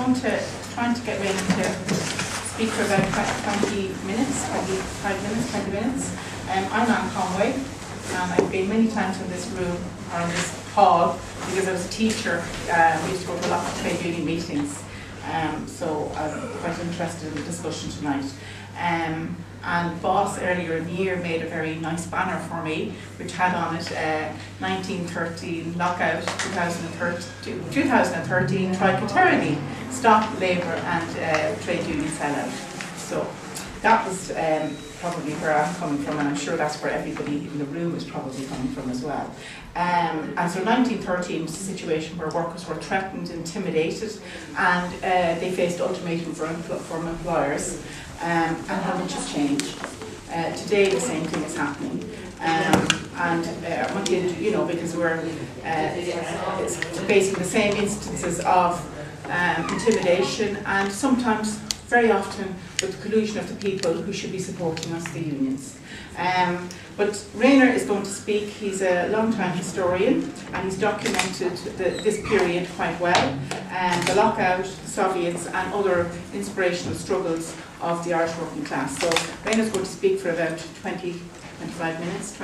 going to trying to get ready to speak for about 20 minutes. I'm Anne Conway, and I've been many times in this room or in this hall because I was a teacher. We used to go to a lot of trade union meetings, so I'm quite interested in the discussion tonight. And Boss earlier in the year made a very nice banner for me, which had on it 1913 lockout, 2013 tricaterity, stop labour and trade union sellout. So that was probably where I'm coming from, and I'm sure that's where everybody in the room is probably coming from as well. And so 1913 was a situation where workers were threatened, intimidated, and they faced ultimatum from employers. And how much has changed. Today the same thing is happening. I want you to, because we're facing the same instances of intimidation, and sometimes, very often, with the collusion of the people who should be supporting us, the unions. But Rayner is going to speak. He's a long-time historian, and he's documented this period quite well, the lockout, the Soviets, and other inspirational struggles of the Irish working class. So Rayner's going to speak for about 20 minutes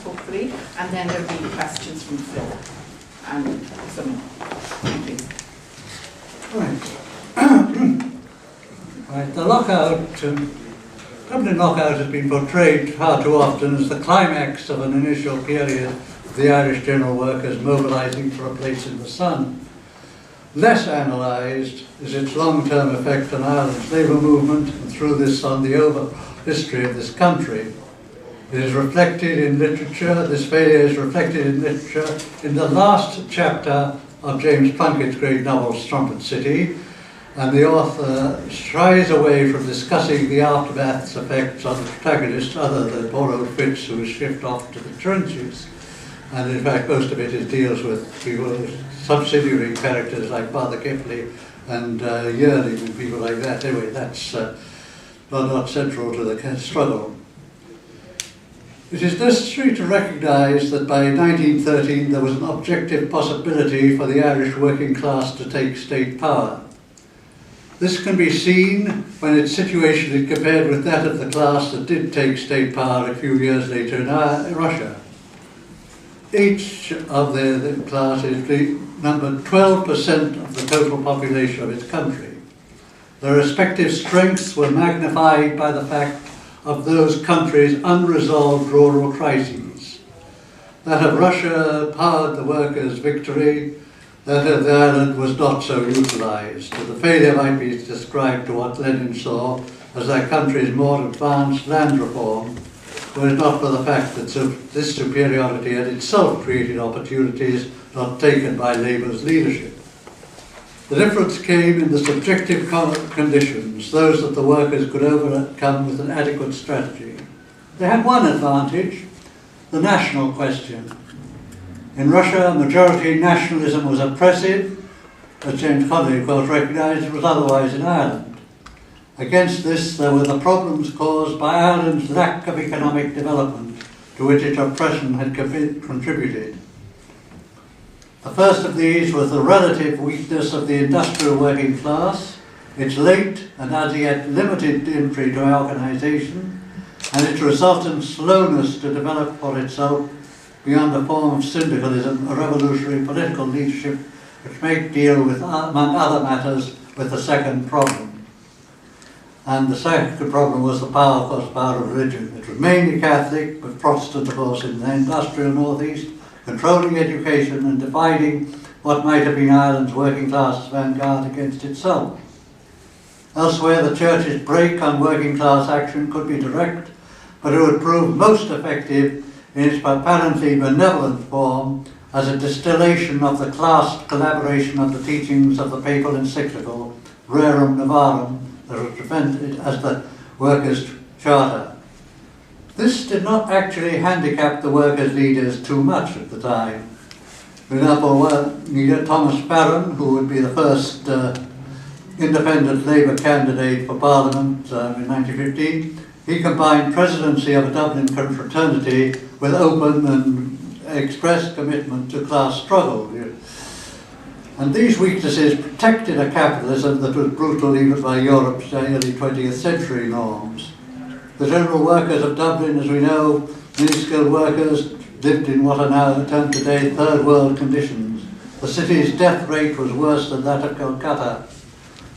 hopefully, and then there'll be questions from the floor. And some, thank you. Right, the lockout, Dublin Lockout has been portrayed far too often as the climax of an initial period of the Irish general workers mobilising for a place in the sun. Less analysed is its long-term effect on Ireland's labour movement, and through this on the overall history of this country. It is reflected in literature. This failure is reflected in literature in the last chapter of James Plunkett's great novel Strumpet City, and the author shies away from discussing the aftermath's effects on the protagonist other than poor old Fitz, who is shipped off to the trenches. And in fact most of it deals with people, subsidiary characters like Father Kipling and Yearling and people like that. Anyway, that's not central to the struggle. It is necessary to recognise that by 1913 there was an objective possibility for the Irish working class to take state power. This can be seen when its situation is compared with that of the class that did take state power a few years later in Russia. Each of the classes numbered 12% of the total population of its country. Their respective strengths were magnified by the fact of those countries' unresolved rural crises. That of Russia powered the workers' victory. That of the island was not so utilised. The failure might be described to what Lenin saw as their country's more advanced land reform, were it not for the fact that this superiority had itself created opportunities not taken by Labour's leadership. The difference came in the subjective conditions, those that the workers could overcome with an adequate strategy. They had one advantage, the national question. In Russia, majority nationalism was oppressive, as James Connolly, of course, recognised. It was otherwise in Ireland. Against this, there were the problems caused by Ireland's lack of economic development, to which its oppression had contributed. The first of these was the relative weakness of the industrial working class, its late and as yet limited entry to organisation, and its resultant slowness to develop for itself beyond a form of syndicalism, a revolutionary political leadership which may deal with, among other matters, with the second problem. And the second problem was the power of religion. It was mainly Catholic, but Protestant, of course, in the industrial northeast, controlling education and dividing what might have been Ireland's working class vanguard against itself. Elsewhere, the Church's brake on working class action could be direct, but it would prove most effective in its apparently benevolent form as a distillation of the class collaboration of the teachings of the papal encyclical Rerum Novarum that was presented as the workers' charter. This did not actually handicap the workers' leaders too much at the time. For example, Thomas Farron, who would be the first independent Labour candidate for Parliament in 1915, he combined presidency of a Dublin confraternity with open and expressed commitment to class struggle. And these weaknesses protected a capitalism that was brutal even by Europe's early 20th century norms. The general workers of Dublin, as we know, many skilled workers, lived in what are now termed today third world conditions. The city's death rate was worse than that of Calcutta.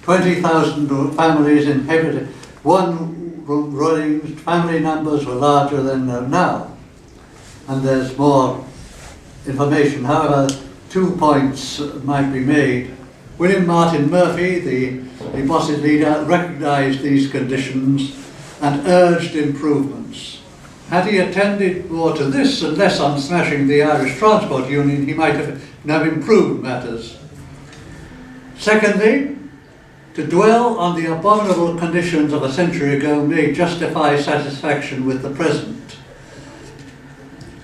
20,000 families inhabited one-room dwellings. Family numbers were larger than now. And there's more information. However, 2 points might be made. William Martin Murphy, the boss's leader, recognised these conditions and urged improvements. Had he attended more to this and less on smashing the Irish Transport Union, he might have improved matters. Secondly, to dwell on the abominable conditions of a century ago may justify satisfaction with the present.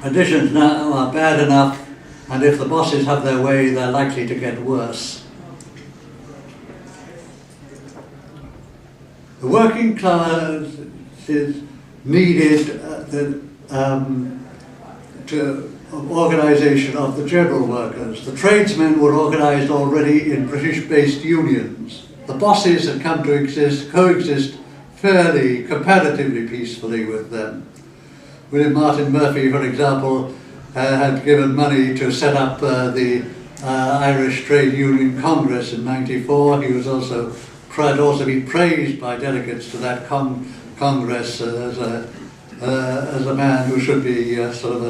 Conditions now are bad enough, and if the bosses have their way, they're likely to get worse. The working class needed organisation of the general workers. The tradesmen were organised already in British-based unions. The bosses had come to coexist fairly, comparatively peacefully with them. William Martin Murphy, for example, had given money to set up the Irish Trade Union Congress in '94. He was also been praised by delegates to that Congress as a man who should be sort of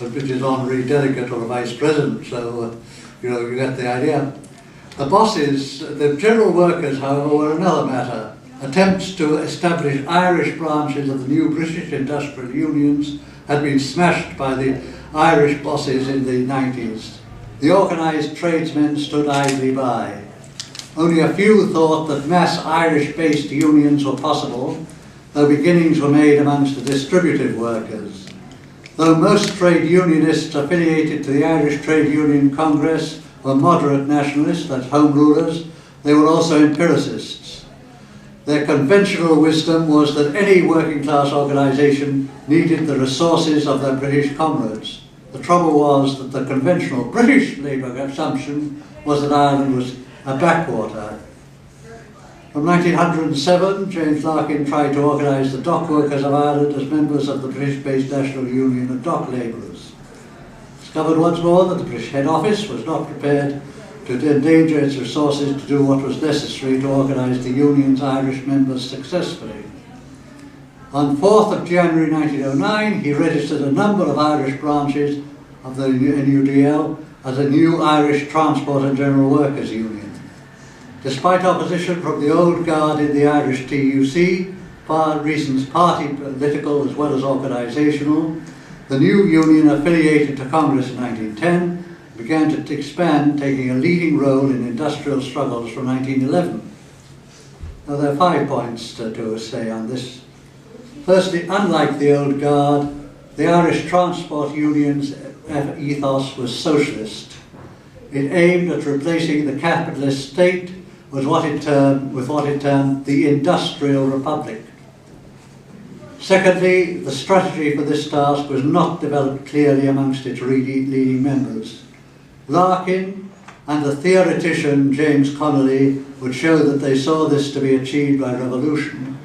a British honorary delegate or a vice president. So you get the idea. The bosses, the general workers, however, were another matter. Attempts to establish Irish branches of the new British industrial unions had been smashed by the Irish bosses in the 90s. The organised tradesmen stood idly by. Only a few thought that mass Irish-based unions were possible, though beginnings were made amongst the distributive workers. Though most trade unionists affiliated to the Irish Trade Union Congress were moderate nationalists, that's home rulers, they were also empiricists. Their conventional wisdom was that any working class organisation needed the resources of their British comrades. The trouble was that the conventional British labour assumption was that Ireland was a backwater. From 1907, James Larkin tried to organise the dock workers of Ireland as members of the British-based National Union of Dock Labourers. Discovered once more that the British head office was not prepared to endanger its resources to do what was necessary to organise the union's Irish members successfully. On 4th of January 1909, he registered a number of Irish branches of the NUDL as a new Irish Transport and General Workers Union. Despite opposition from the old guard in the Irish TUC, for reasons party political as well as organisational, the new union affiliated to Congress in 1910 began to expand, taking a leading role in industrial struggles from 1911. Now there are 5 points to say on this. Firstly, unlike the old guard, the Irish Transport Union's ethos was socialist. It aimed at replacing the capitalist state with what it termed the industrial republic. Secondly, the strategy for this task was not developed clearly amongst its leading members. Larkin and the theoretician James Connolly would show that they saw this to be achieved by revolution,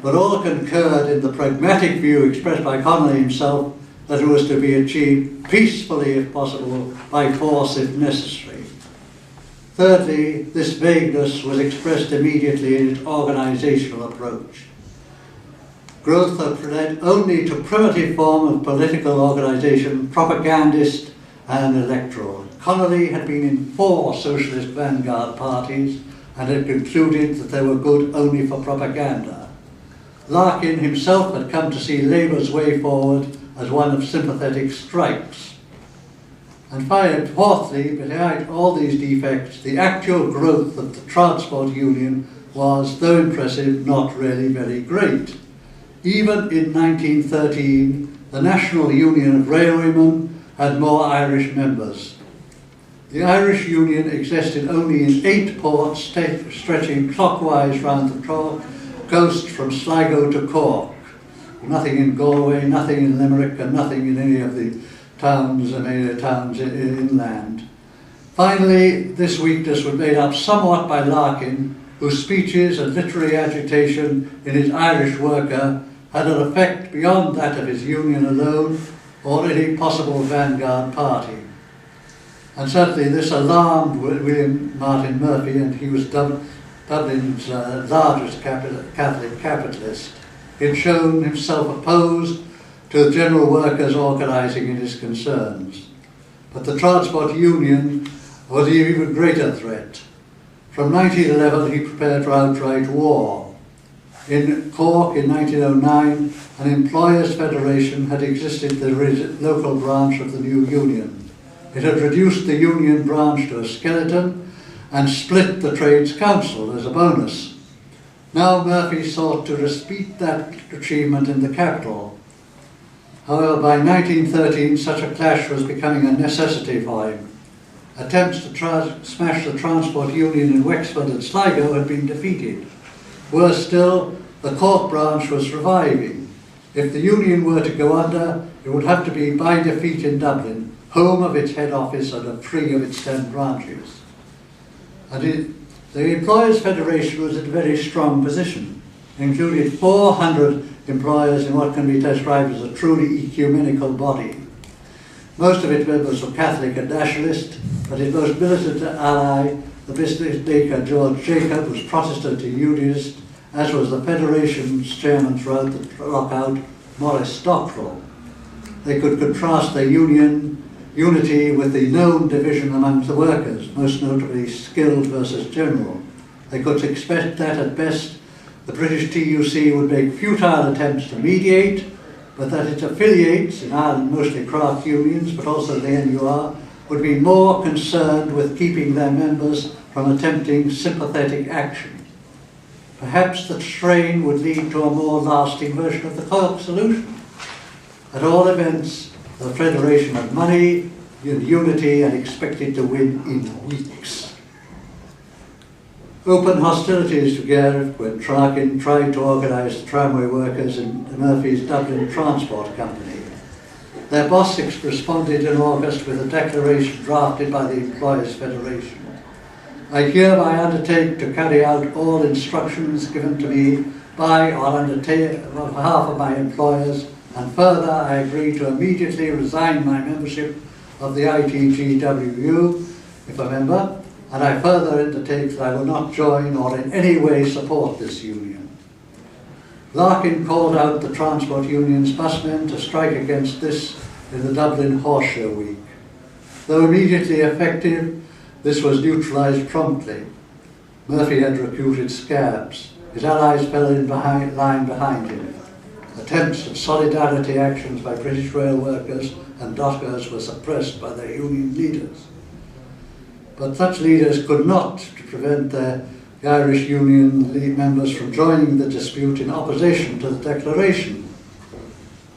but all concurred in the pragmatic view expressed by Connolly himself that it was to be achieved peacefully if possible, by force if necessary. Thirdly, this vagueness was expressed immediately in its organisational approach. Growth led only to primitive form of political organisation, propagandist and electoral. Connolly had been in 4 socialist vanguard parties and had concluded that they were good only for propaganda. Larkin himself had come to see Labour's way forward as one of sympathetic strikes. And finally, fourthly, behind all these defects, the actual growth of the transport union was, though impressive, not really very great. Even in 1913, the National Union of Railwaymen had more Irish members. The Irish Union existed only in 8 ports stretching clockwise round the coast from Sligo to Cork. Nothing in Galway, nothing in Limerick, and nothing in any of the towns inland. Finally, this weakness was made up somewhat by Larkin, whose speeches and literary agitation in his Irish Worker had an effect beyond that of his union alone or any possible vanguard party. And certainly this alarmed William Martin Murphy, and he was Dublin's largest Catholic capitalist. He had shown himself opposed to the general workers organising in his concerns. But the Transport Union was an even greater threat. From 1911 he prepared for outright war. In Cork in 1909, an employers' federation had existed, the local branch of the new union. It had reduced the union branch to a skeleton and split the Trades Council as a bonus. Now Murphy sought to repeat that achievement in the capital. However, by 1913 such a clash was becoming a necessity for him. Attempts to smash the Transport Union in Wexford and Sligo had been defeated. Worse still, the Cork branch was reviving. If the union were to go under, it would have to be by defeat in Dublin, home of its head office and free of its 10 branches. And the Employers' Federation was in a very strong position, including 400 employers in what can be described as a truly ecumenical body. Most of its members were Catholic and nationalist, but its most militant ally, the business maker George Jacob, was Protestant and Unionist, as was the Federation's chairman throughout the lockout, Maurice Stockrell. They could contrast their unity with the known division amongst the workers, most notably skilled versus general. They could expect that at best the British TUC would make futile attempts to mediate, but that its affiliates, in Ireland mostly craft unions, but also the NUR, would be more concerned with keeping their members from attempting sympathetic action. Perhaps the strain would lead to a more lasting version of the Cork solution. At all events, the Federation had money and unity and expected to win in weeks. Open hostilities began when Larkin tried to organise the tramway workers in Murphy's Dublin Transport Company. Their boss responded in August with a declaration drafted by the Employers' Federation. I hereby undertake to carry out all instructions given to me by or on behalf of my employers, and further I agree to immediately resign my membership of the ITGWU, if a member, and I further undertake that I will not join or in any way support this union. Larkin called out the Transport Union's busmen to strike against this in the Dublin Horse Show Week. Though immediately effective, this was neutralised promptly. Murphy had recruited scabs. His allies fell in line behind him. Attempts at solidarity actions by British rail workers and dockers were suppressed by their union leaders. But such leaders could not prevent the Irish Union members from joining the dispute in opposition to the declaration.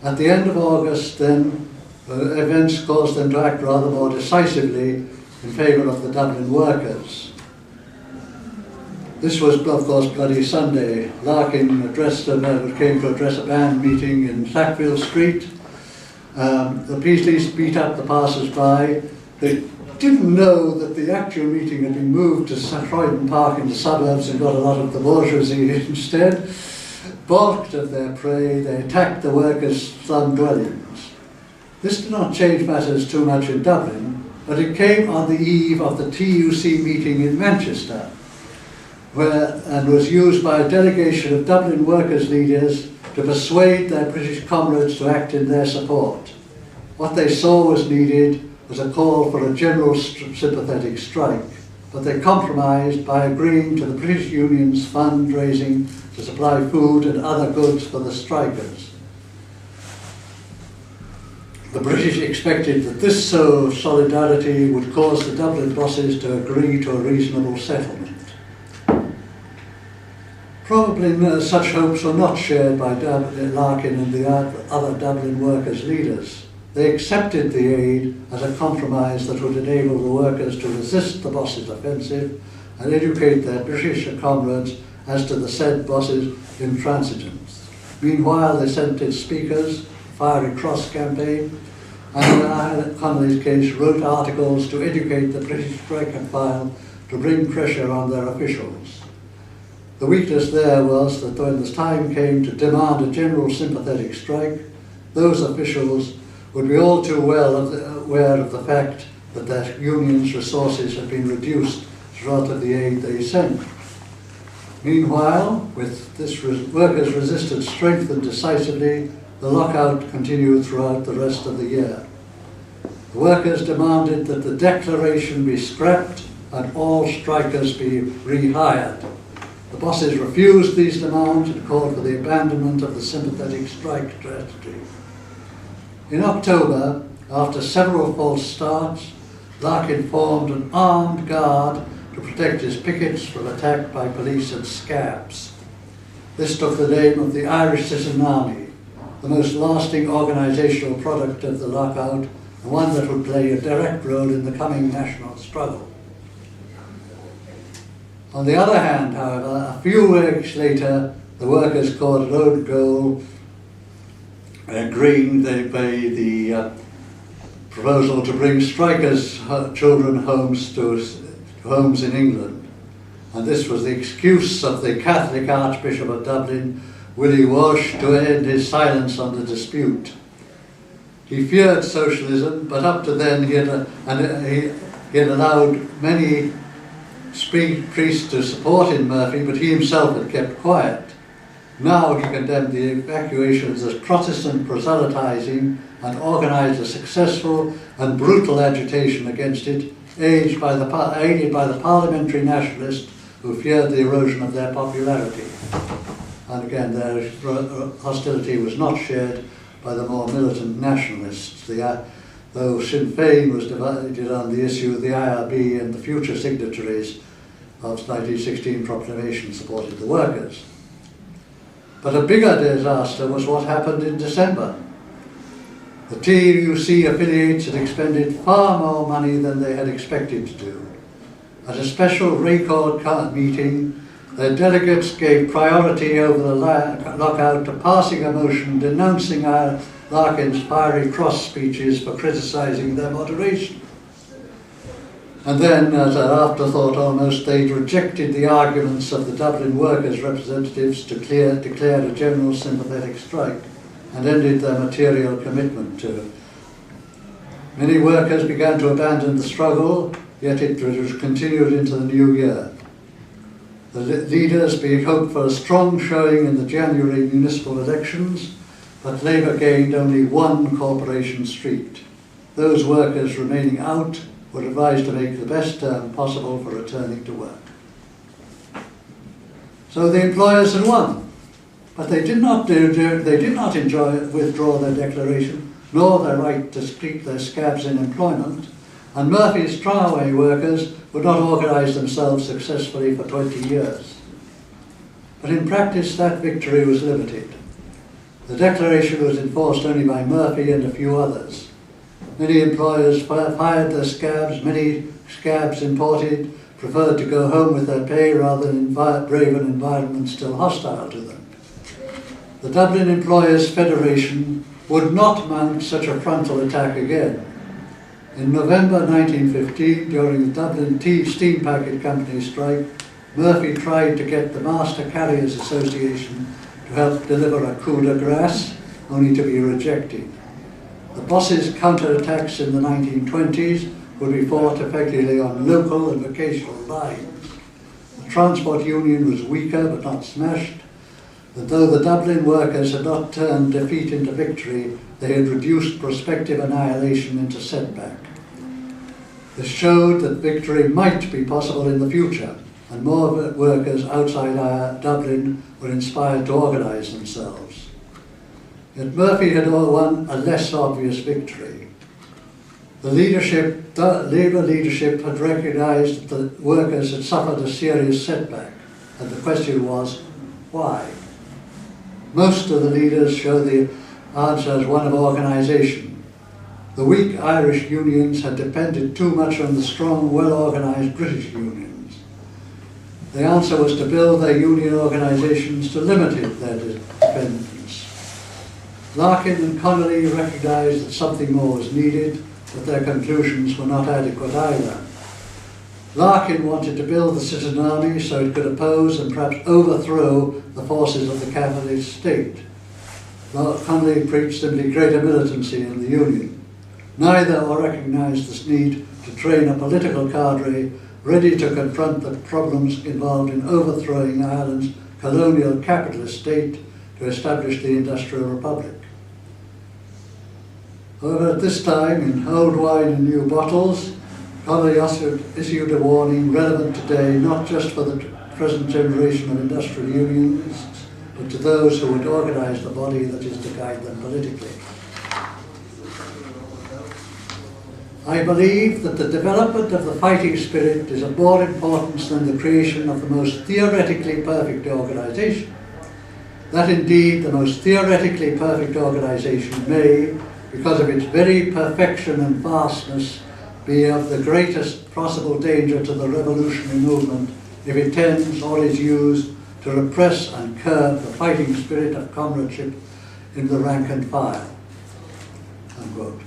At the end of August, then, events caused them to act rather more decisively in favour of the Dublin workers. This was, of course, Bloody Sunday. Larkin came to address a band meeting in Sackville Street. The police beat up the passers-by. They didn't know that the actual meeting had been moved to Croydon Park in the suburbs and got a lot of the bourgeoisie instead. Balked of their prey, they attacked the workers' slum dwellings. This did not change matters too much in Dublin, but it came on the eve of the TUC meeting in Manchester, and was used by a delegation of Dublin workers' leaders to persuade their British comrades to act in their support. What they saw was needed was a call for a general sympathetic strike, but they compromised by agreeing to the British Union's fundraising to supply food and other goods for the strikers. The British expected that this show of solidarity would cause the Dublin bosses to agree to a reasonable settlement. Probably such hopes were not shared by Larkin and the other Dublin workers' leaders. They accepted the aid as a compromise that would enable the workers to resist the bosses' offensive and educate their British comrades as to the said bosses' intransigence. Meanwhile, they sent in speakers, fiery cross campaign, and in O'Connor's case wrote articles to educate the British rank and file to bring pressure on their officials. The weakness there was that when the time came to demand a general sympathetic strike, those officials would be all too well aware of the fact that their union's resources had been reduced as a result of the aid they sent. Meanwhile, with this workers' resistance strengthened decisively, the lockout continued throughout the rest of the year. The workers demanded that the declaration be scrapped and all strikers be rehired. The bosses refused these demands and called for the abandonment of the sympathetic strike strategy. In October, after several false starts, Larkin formed an armed guard to protect his pickets from attack by police and scabs. This took the name of the Irish Citizen Army, the most lasting organisational product of the lockout, and one that would play a direct role in the coming national struggle. On the other hand, however, a few weeks later, the workers scored an own goal, agreeing by the proposal to bring strikers' children homes in England. And this was the excuse of the Catholic Archbishop of Dublin, Willie Walsh, to end his silence on the dispute. He feared socialism, but up to then he had allowed many priests to support in Murphy, but he himself had kept quiet. Now he condemned the evacuations as Protestant proselytizing and organised a successful and brutal agitation against it, aided by the parliamentary nationalists who feared the erosion of their popularity. And again, their hostility was not shared by the more militant nationalists, though Sinn Féin was divided on the issue of the IRB, and the future signatories of the 1916 proclamation supported the workers. But a bigger disaster was what happened in December. The TUC affiliates had expended far more money than they had expected to do. At a special record meeting, their delegates gave priority over the lockout to passing a motion denouncing Larkin's fiery cross speeches for criticising their moderation. And then, as an afterthought almost, they'd rejected the arguments of the Dublin workers' representatives to declare a general sympathetic strike and ended their material commitment to it. Many workers began to abandon the struggle, yet it was continued into the new year. The leaders being hoped for a strong showing in the January municipal elections, but Labour gained only one corporation seat. Those workers remaining out were advised to make the best term possible for returning to work. So the employers had won, but they did not withdraw their declaration, nor their right to keep their scabs in employment, and Murphy's tramway workers would not organise themselves successfully for 20 years. But in practice, that victory was limited. The declaration was enforced only by Murphy and a few others. Many employers fired their scabs, many scabs imported preferred to go home with their pay rather than brave an environment still hostile to them. The Dublin Employers' Federation would not mount such a frontal attack again. In November 1915, during the Dublin Steam Packet Company strike, Murphy tried to get the Master Carriers Association to help deliver a coup de grace, only to be rejected. The bosses' counterattacks in the 1920s would be fought effectively on local and vocational lines. The transport union was weaker but not smashed, but though the Dublin workers had not turned defeat into victory, they had reduced prospective annihilation into setback. This showed that victory might be possible in the future, and more workers outside Dublin were inspired to organise themselves. Yet Murphy had won a less obvious victory. The Labour leadership had recognised that the workers had suffered a serious setback, and the question was, why? Most of the leaders show the answer as one of organisation. The weak Irish unions had depended too much on the strong, well-organised British unions. The answer was to build their union organisations to limit their dependence. Larkin and Connolly recognised that something more was needed, but their conclusions were not adequate either. Larkin wanted to build the citizen army so it could oppose and perhaps overthrow the forces of the capitalist state. Connolly preached simply greater militancy in the Union. Neither recognised this need to train a political cadre ready to confront the problems involved in overthrowing Ireland's colonial capitalist state to establish the Industrial Republic. However, at this time, in Old Wine in New Bottles, Connolly issued a warning relevant today not just for the present generation of industrial unionists, but to those who would organise the body that is to guide them politically. I believe that the development of the fighting spirit is of more importance than the creation of the most theoretically perfect organisation. That indeed the most theoretically perfect organisation may, because of its very perfection and vastness, be of the greatest possible danger to the revolutionary movement if it tends or is used to repress and curb the fighting spirit of comradeship in the rank and file. Unquote.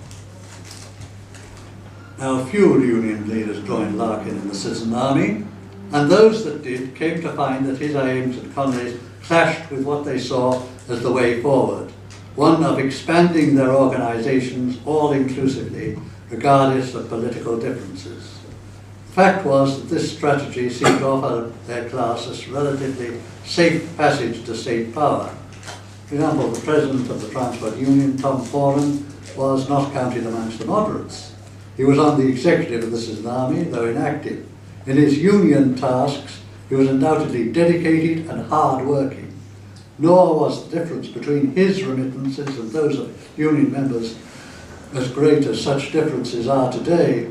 Now, few union leaders joined Larkin in the citizen army, and those that did came to find that his aims and Connolly's clashed with what they saw as the way forward, one of expanding their organisations all-inclusively, regardless of political differences. The fact was that this strategy seemed to offer their class a relatively safe passage to state power. For example, the president of the Transport Union, Tom Foran, was not counted amongst the moderates. He was on the executive of the citizen army, though inactive. In his union tasks, he was undoubtedly dedicated and hard-working. Nor was the difference between his remittances and those of union members as great as such differences are today.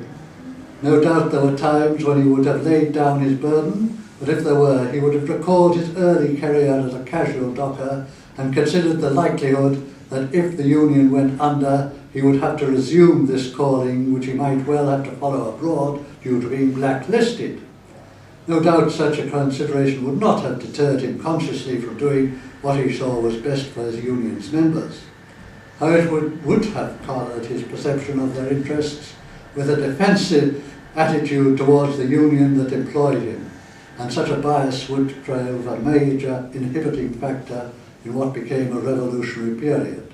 No doubt there were times when he would have laid down his burden, but if there were, he would have recalled his early career as a casual docker and considered the likelihood that if the union went under, he would have to resume this calling, which he might well have to follow abroad due to being blacklisted. No doubt such a consideration would not have deterred him consciously from doing what he saw was best for his union's members. How it would have coloured his perception of their interests with a defensive attitude towards the union that employed him, and such a bias would prove a major inhibiting factor in what became a revolutionary period.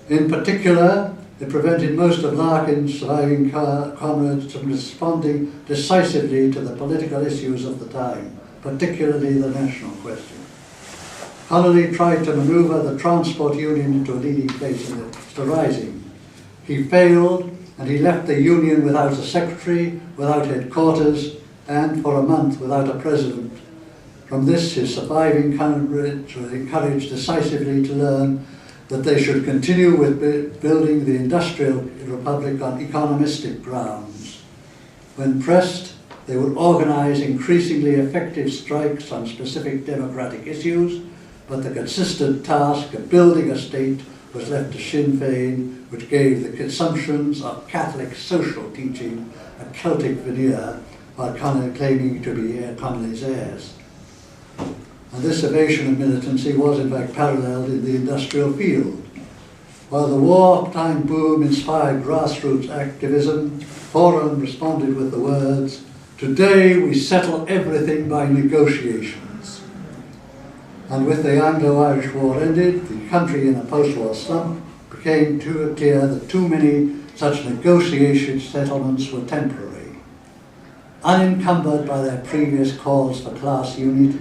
In particular, it prevented most of Larkin's surviving comrades from responding decisively to the political issues of the time, particularly the national question. Connolly tried to manoeuvre the Transport Union into a leading place in the rising. He failed, and he left the union without a secretary, without headquarters, and for a month without a president. From this, his surviving comrades were encouraged decisively to learn that they should continue with building the Industrial Republic on economistic grounds. When pressed, they would organise increasingly effective strikes on specific democratic issues, but the consistent task of building a state was left to Sinn Féin, which gave the consumptions of Catholic social teaching a Celtic veneer, while claiming to be Connolly's heirs. And this evasion of militancy was in fact paralleled in the industrial field. While the wartime boom inspired grassroots activism, Foran responded with the words, "Today we settle everything by negotiations." And with the Anglo-Irish War ended, the country in a post-war slump, became too clear that too many such negotiation settlements were temporary. Unencumbered by their previous calls for class unity,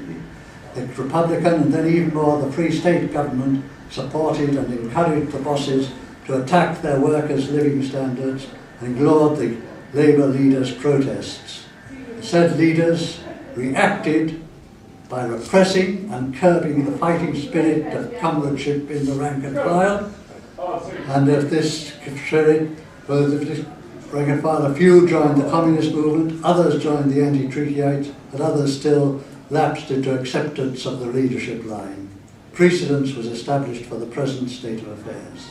the Republican and then even more the Free State government supported and encouraged the bosses to attack their workers' living standards and ignored the Labour leaders' protests. The said leaders reacted by repressing and curbing the fighting spirit of comradeship in the rank and file, and if this spirit, rank and file, a few joined the communist movement, others joined the anti-treatyites, and others still lapsed into acceptance of the leadership line. Precedence was established for the present state of affairs.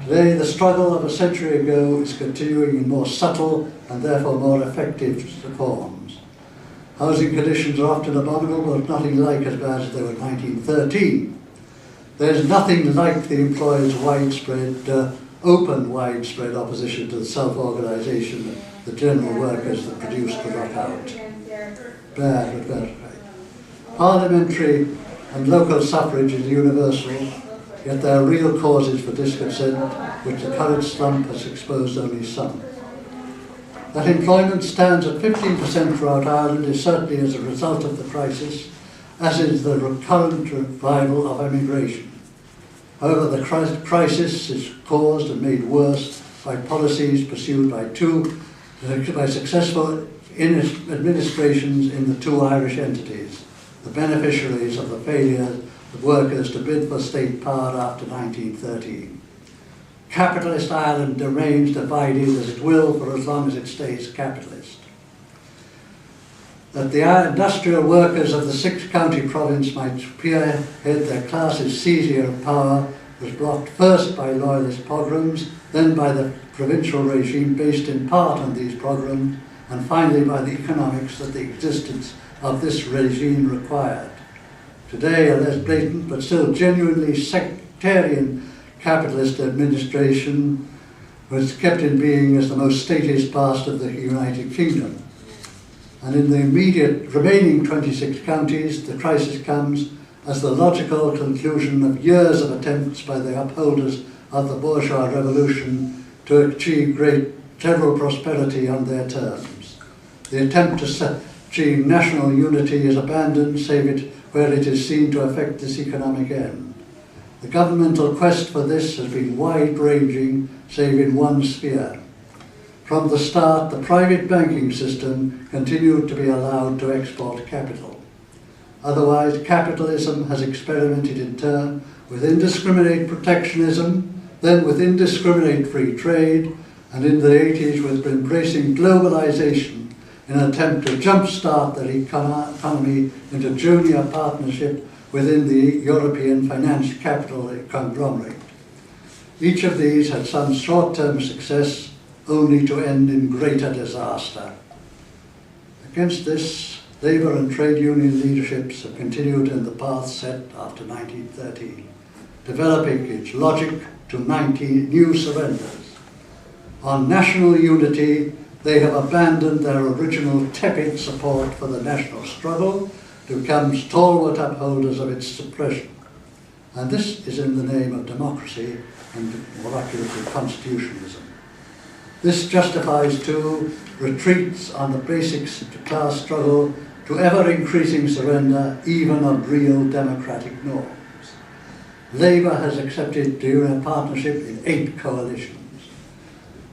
Today, the struggle of a century ago is continuing in more subtle and therefore more effective forms. Housing conditions are often abominable, but nothing like as bad as they were in 1913. There's nothing like the employers' widespread opposition to the self-organisation of the general workers that produced the lockout. Bad, but very right. Parliamentary and local suffrage is universal, yet there are real causes for discontent, which the current slump has exposed only some. That employment stands at 15% throughout Ireland is certainly as a result of the crisis, as is the recurrent revival of emigration. However, the crisis is caused and made worse by policies pursued by successful administrations in the two Irish entities, the beneficiaries of the failure of workers to bid for state power after 1913. Capitalist Ireland remains divided as it will for as long as it stays capitalist. That the industrial workers of the six-county province might spearhead their class's seizure of power was blocked first by loyalist pogroms, then by the provincial regime based in part on these pogroms, and finally by the economics that the existence of this regime required. Today, a less blatant but still genuinely sectarian capitalist administration was kept in being as the most statist part of the United Kingdom. And in the immediate remaining 26 counties, the crisis comes as the logical conclusion of years of attempts by the upholders of the bourgeois revolution to achieve great general prosperity on their terms. The attempt to achieve national unity is abandoned, save it where it is seen to affect this economic end. The governmental quest for this has been wide-ranging, save in one sphere. From the start, the private banking system continued to be allowed to export capital. Otherwise, capitalism has experimented in turn with indiscriminate protectionism, then with indiscriminate free trade, and in the 80s with embracing globalization in an attempt to jumpstart their economy into junior partnership within the European financial capital conglomerate. Each of these had some short-term success, only to end in greater disaster. Against this, labour and trade union leaderships have continued in the path set after 1913, developing its logic to 19 new surrenders. On national unity, they have abandoned their original tepid support for the national struggle to become stalwart upholders of its suppression. And this is in the name of democracy and more accurately constitutionalism. This justifies, too, retreats on the basics of the class struggle to ever-increasing surrender even of real democratic norms. Labour has accepted union partnership in 8 coalitions.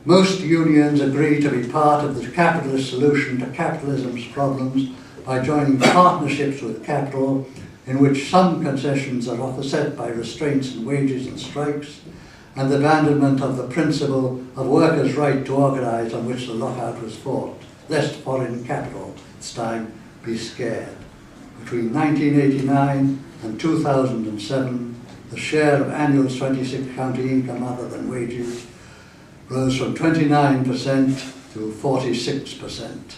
Most unions agree to be part of the capitalist solution to capitalism's problems by joining partnerships with capital in which some concessions are offset by restraints in wages and strikes, and the abandonment of the principle of workers' right to organise on which the lockout was fought, lest foreign capital, this time, be scared. Between 1989 and 2007, the share of annual 26 county income other than wages rose from 29% to 46%.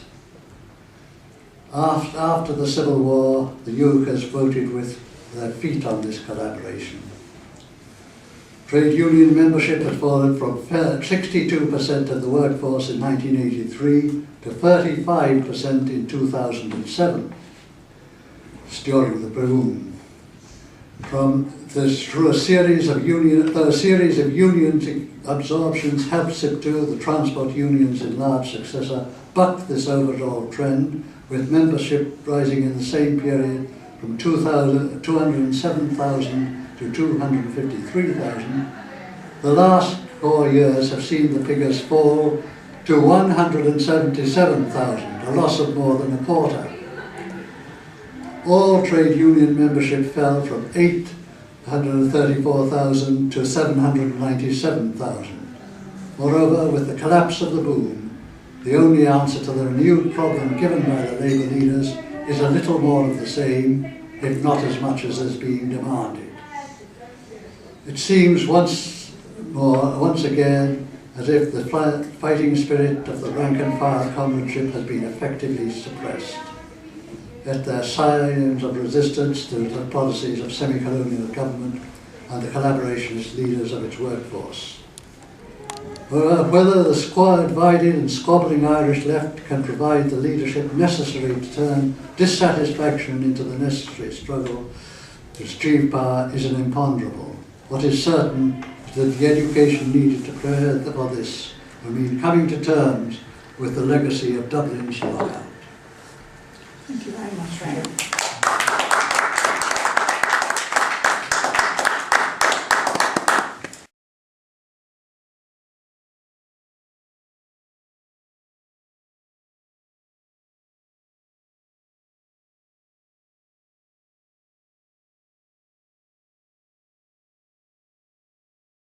After the Civil War, the UKers voted with their feet on this collaboration. Trade union membership has fallen from 62% of the workforce in 1983 to 35% in 2007. It's during the boom. Through a series of union absorptions helped subdue the transport unions in large successor, bucked this overall trend, with membership rising in the same period from 207,000 to 253,000. The last 4 years have seen the figures fall to 177,000, a loss of more than a quarter. All trade union membership fell from 834,000 to 797,000. Moreover, with the collapse of the boom, the only answer to the renewed problem given by the Labour leaders is a little more of the same, if not as much as is being demanded. It seems once again, as if the fighting spirit of the rank and file comradeship has been effectively suppressed. Yet their signs of resistance to the policies of semi-colonial government and the collaborationist leaders of its workforce. Whether the square-divided and squabbling Irish left can provide the leadership necessary to turn dissatisfaction into the necessary struggle to achieve power is an imponderable. What is certain is that the education needed to prepare for this will mean coming to terms with the legacy of Dublin's lockout. Thank you very much, Rayner.